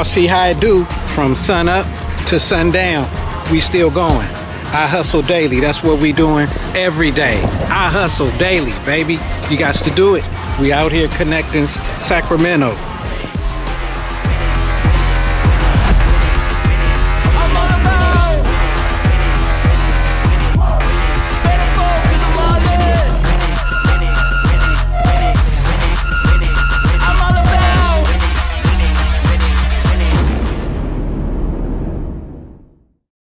see how it do from sun up to sundown. We still going. I hustle daily. That's what we doing every day. I hustle daily, baby. You got to do it. We out here connecting Sacramento.